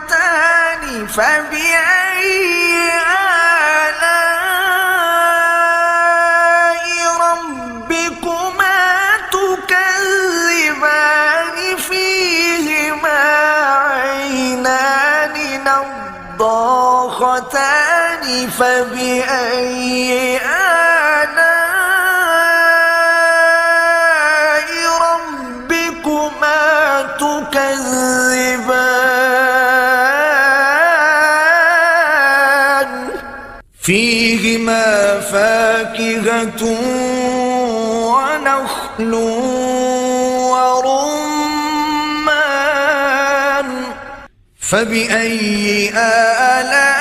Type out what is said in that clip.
مدهامتان فبأي آلاء ربكما تكذبان فيهما عينان نضاختان فبأي آلاء ربكما تكذبان فيهما فاكهة ونخل ورمان فبأي آلاء